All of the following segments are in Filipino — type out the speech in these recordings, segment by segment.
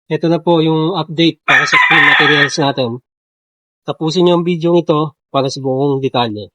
Ito na po yung update para sa full materials natin. Tapusin niyo ang video ito para sa buong detalye.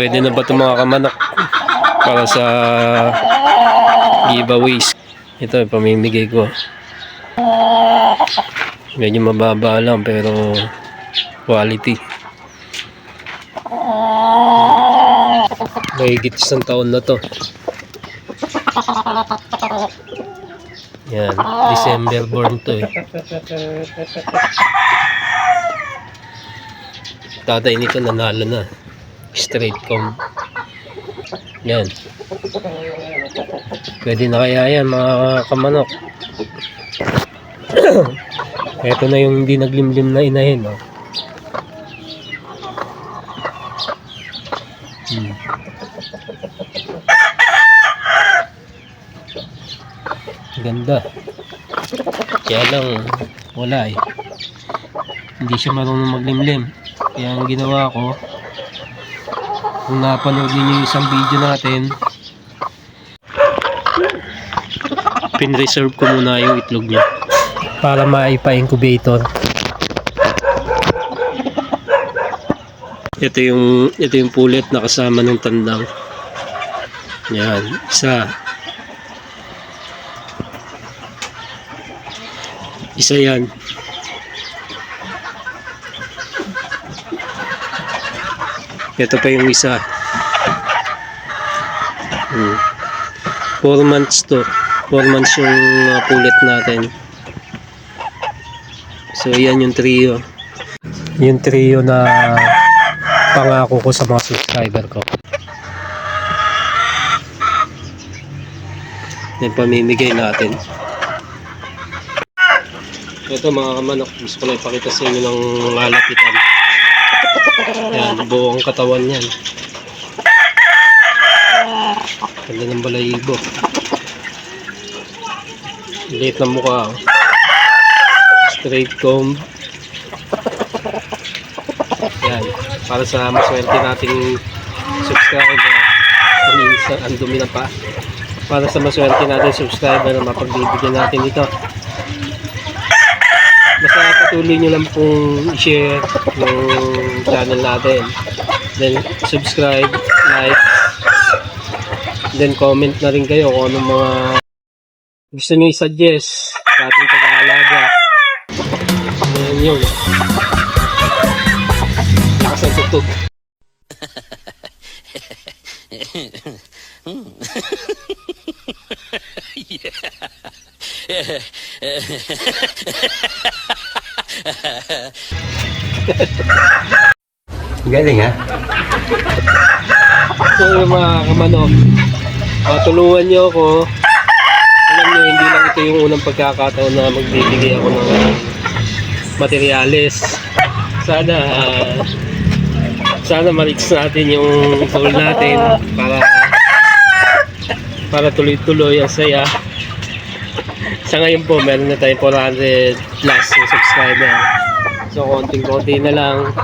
Pwede na ba ito mga kamanok para sa giveaways? Ito pamimigay ko. Medyo mababa lang pero quality. Mahigit isang taon na to. Yan, December born to eh. Tatay nito nanalo na. Straight comb. Yan. Pwede na kaya yan mga kamanok. Ito na yung hindi naglimlim na inahin. Oh. Ganda. Kaya lang wala eh. Hindi siya marunong maglimlim. Kaya ang ginawa ko, kung napanood niyo yung isang video natin, pin-reserve ko muna yung itlog niya para maipa-incubator. Ito yung pulet na kasama ng tandang. Yan, isa yan. Ito pa yung isa. 4 months to. 4 months yung pulit natin. So yan yung trio. Yung trio na pangako ko sa mga subscriber ko. Yan pamimigay natin. Ito mga kamanok, gusto ko na ipakita sa inyo ng lalapitan. Yan, buong katawan yan. Ganda ng balayibo. Liit ng mukha. Straight comb. Yan, para sa maswerte nating subscriber. Minsan, ang dumi na pa. Para sa maswerte nating subscriber na mapagbibigyan natin ito. Basta patuloy nyo lang pong i-share yung channel natin. Then subscribe, like, then comment na rin kayo kung anong mga gusto nyo i-suggest sa ating pag-aalaga. Ayan yun. Lakas ang tutog. Galing ha? So yung mga kamanok, tulungan nyo ako. Alam nyo, hindi lang ito yung unang pagkakataon na magbibigay ako ng materyales. Sana ma-reach natin yung goal natin para tuloy-tuloy ang saya. Sa ngayon po, meron na tayong 400 plus yung subscriber. So, konting-konti na lang.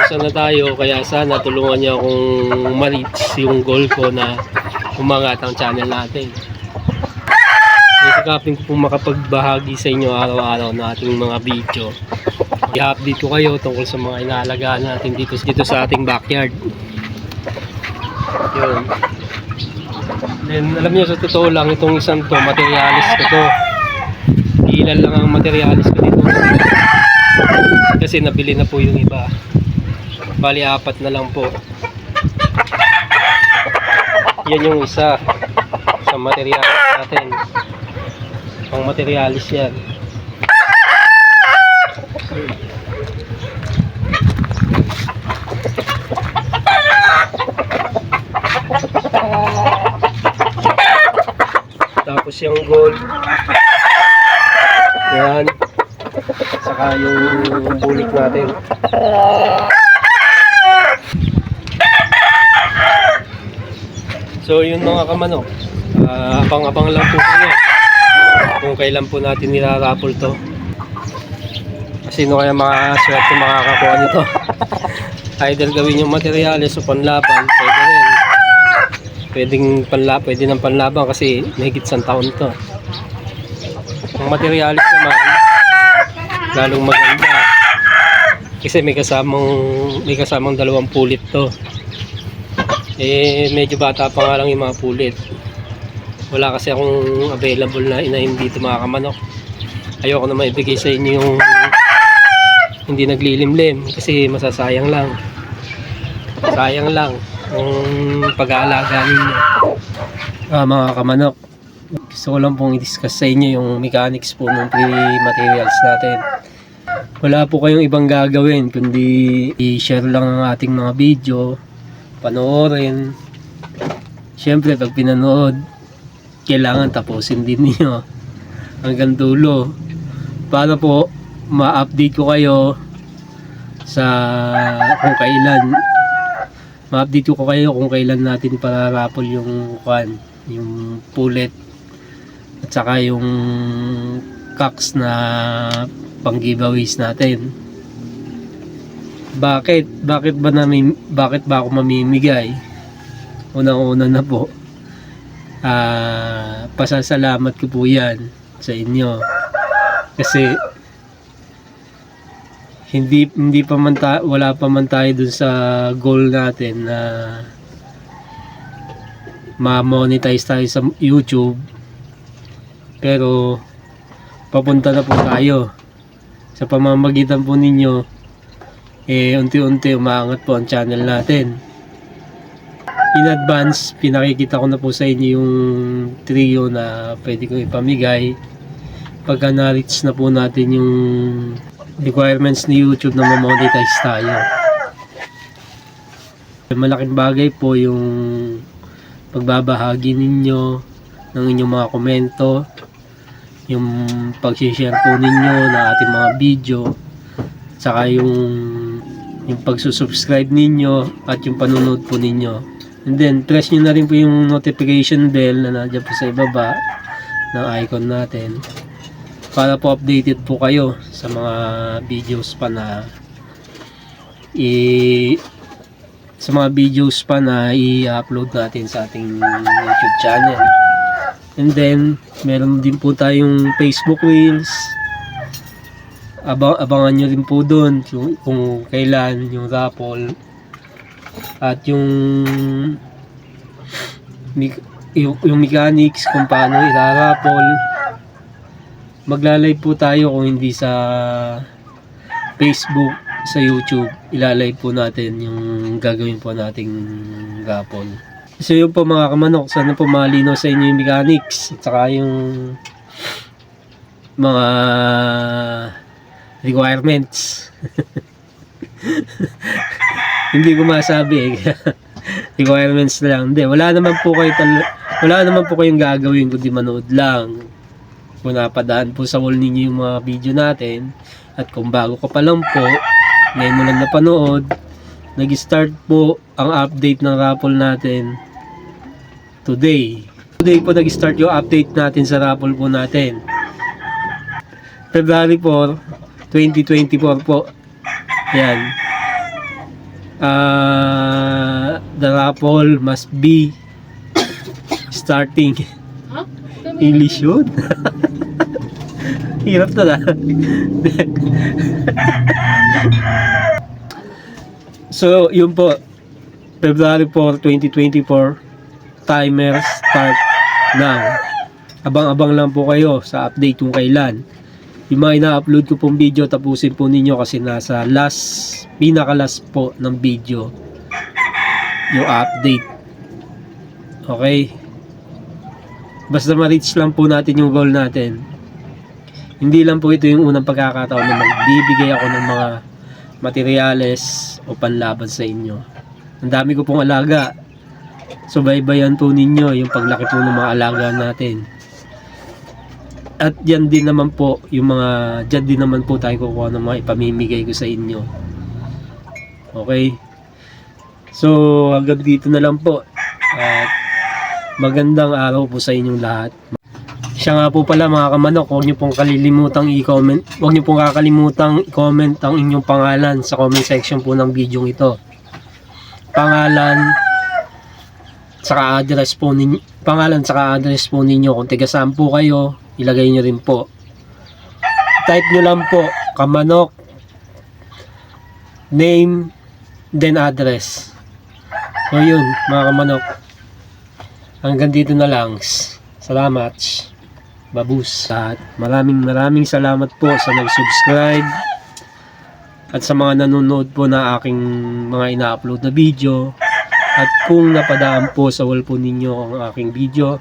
1,000 na tayo. Kaya sana tulungan niyo akong ma-reach yung goal ko na umangat ang channel natin. Isikapin ko pong makapagbahagi sa inyo araw-araw na ating mga video. I-update ko kayo tungkol sa mga inaalagaan natin dito sa ating backyard. Yun. Then, alam niyo, sa totoo lang, itong isang to, materialis ko to. Ilan lang ang materialis ko dito. Kasi nabili na po yung iba. Bali, 4 na lang po. Yan yung isa sa materialis natin. Pang materialis yan. Tapos yung gold. Yan. Saka yung bulik natin. So yun mga kamanok. Abang-abang lang po kayo kung kailan po natin nirarapol to. Sino kaya swerte makakakuha nito? Either gawin yung materyales o panlaban, pwede rin. Pwede ng panlaban kasi mahigit 1 taon to. Ang materyales naman, lalong maganda. Kasi may kasamang 2 pulit to. Medyo bata pa nga lang yung mga pulit. Wala kasi akong available na inahin dito mga kamanok. Ayoko na maibigay sa inyo yung hindi naglilimlim kasi masasayang lang. Sayang lang yung pag-aalaga ninyo. Mga kamanok, gusto ko lang pong i-discuss sa inyo yung mechanics po ng pre-materials natin. Wala po kayong ibang gagawin kundi i-share lang ang ating mga video, panoorin. Siyempre pag pinanood, kailangan tapusin din niyo hanggang dulo para po ma-update ko kayo sa kung kailan natin pararapol yung yung pulet at saka yung cocks na pang giveaways natin. Bakit ba ako mamimigay? Unang-una na po, pasasalamat ko po yan sa inyo kasi wala pa man tayo dun sa goal natin na ma-monetize tayo sa YouTube, pero papunta na po tayo sa pamamagitan po ninyo. Unti-unti umaangat po ang channel natin. In advance, pinakikita ko na po sa inyo yung trio na pwede kong ipamigay pagka na-reach na po natin yung requirements ni YouTube na ma-monetize tayo. Malaking bagay po yung pagbabahagi ninyo ng inyong mga komento, yung pag-share po ninyo ng ating mga video, saka yung pagsusubscribe ninyo at yung panunod po ninyo. And then press nyo na rin po yung notification bell na nandiyan po sa ibaba ng icon natin para po updated po kayo sa mga videos pa na i-upload natin sa ating YouTube channel. And then meron din po tayong Facebook Reels. Abangan nyo rin po doon kung kailan yung raffle at yung mechanics kung paano iraraffle. Magla-live po tayo kung hindi sa Facebook, sa YouTube. Ilalive po natin yung gagawin po nating raffle. So yun po mga kamanok, sana po malinaw sa inyo yung mechanics at saka yung mga requirements. Hindi ko masabi requirements na lang. Hindi, wala naman po kayong gagawin kundi manood lang. Kung napadaan po sa wall ninyo yung mga video natin at kung bago ka pa lang po, ngayon mo lang napanood, nag-start po ang update ng raffle natin today po nag-start yung update natin sa raffle po natin. February 4, 2024 po. Yan. The raffle must be starting. English yun? Hirap na na. So, yun po. February 4, 2024. Timer start now. Abang-abang lang po kayo sa update kung kailan. Yung mga ina-upload ko pong video, tapusin po ninyo kasi nasa pinaka-last po ng video yung update. Okay? Basta ma-reach lang po natin yung goal natin. Hindi lang po ito yung unang pagkakataon na magbibigay ako ng mga materyales o panlaban sa inyo. Ang dami ko pong alaga. Subaybayan po ninyo yung paglaki po ng mga alaga natin. At yan din naman po yung mga dyan din naman po tayo kukuha ng mga ipamimigay ko sa inyo. Okay, so hanggang dito na lang po at magandang araw po sa inyong lahat. Siya nga po pala mga kamanok, huwag niyo pong kalilimutang i-comment, huwag niyo pong kakalimutang i-comment ang inyong pangalan sa comment section po ng video ito. Pangalan saka address po ninyo, pangalan saka address po ninyo, kung taga saan po kayo, ilagay nyo rin po. Type nyo lang po kamanok, name, then address. So yun mga kamanok, hanggang dito na lang. Salamat, babus. At maraming salamat po sa nag-subscribe at sa mga nanonood po na aking mga ina-upload na video. At kung napadaan po sa wall po ninyo ang aking video,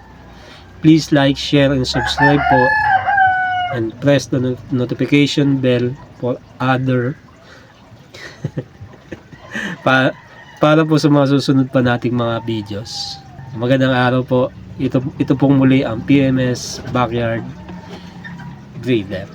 please like, share, and subscribe po, and press the notification bell for other para po sa mga susunod pa nating mga videos. Magandang araw po. Ito pong muli ang PMS Backyard Breeder.